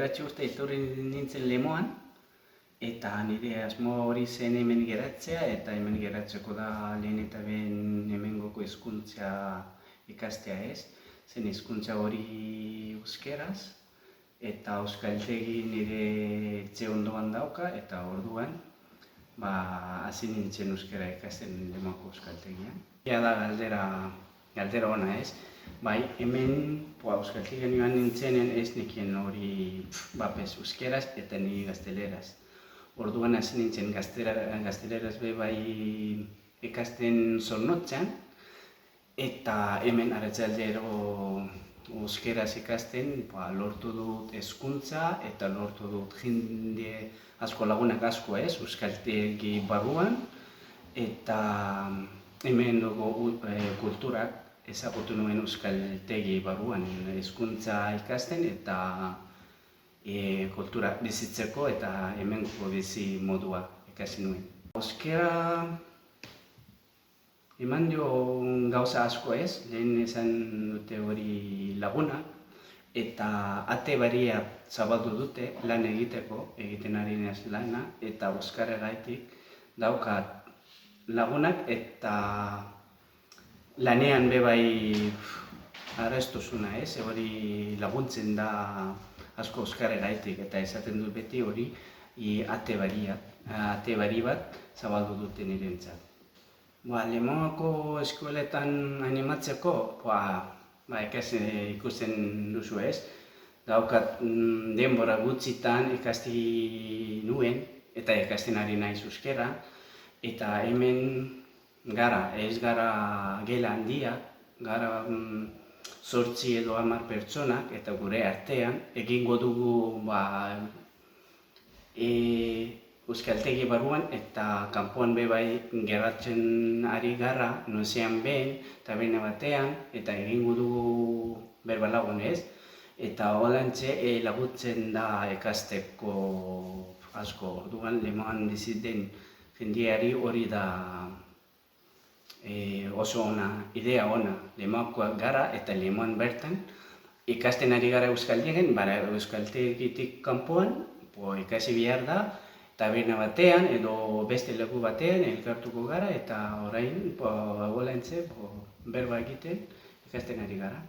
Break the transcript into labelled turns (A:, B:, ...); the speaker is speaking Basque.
A: bederatzi urte etorri nintzen Lemoan, eta nire asmo hori zen hemen geratzea, eta hemen geratzeko da lehen eta behin hemengoko hizkuntza ikastea ez. Zen hizkuntza hori euskeraz, eta euskaltegi nire etxe ondoan dauka, eta orduan hasi nintzen euskara ikasten Lemoako euskaltegian. Ia da galdera ona ez. Bai, hemen euskaltegian joan nintzenen ez nekien hori euskeraz eta ni gazteleraz. Orduan hasi nintzen gazteleraz bai ikasten Zornotzan, eta hemen arratsaldero euskeraz ikasten lortu dut hezkuntza eta lortu dut jende asko, lagunak asko ez, euskaltegi barruan, eta hemen dugu kulturak ezagutu nuen euskaltegi barruan hezkuntza ikasten eta kultura bizitzeko eta hemengo bizi modua ikasi nuen. Euskara eman dio gauza asko ez, lehen esan dute hori laguna, eta ate baria zabaldu dute lan egiten ari naiz lana, eta euskaragatik daukat lagunak eta lanean bai arrastosuna ez, hori laguntzen da asko euskaragatik, eta esaten dut beti hori ate bari bat zabaldu dute nirentzat. Lemoako eskoletan animatzeko, ikusten duzu ez, daukat denbora gutxitan ikasti nuen, eta ikasten ari naiz euskara, eta hemen gara, ez gara gela handia, gara 8 edo 10 pertsonak, eta gure artean egingo dugu euskaltegi barruan eta kanpoan bai geratzen ari gara, noizean behin, taberna batean, eta egingo dugu berbalagun ez, eta holantxe laguntzen da ikasteko asko. Orduan Lemoan bizi den jendeari hori da oso ona, idea ona. Lemoakoak gara eta Lemoan bertan ikasten ari gara euskaltegian, euskaltegitik kanpoan ikasi behar da, taberna batean edo beste leku batean elkartuko gara, eta orain holantxe berba egiten ikasten ari gara.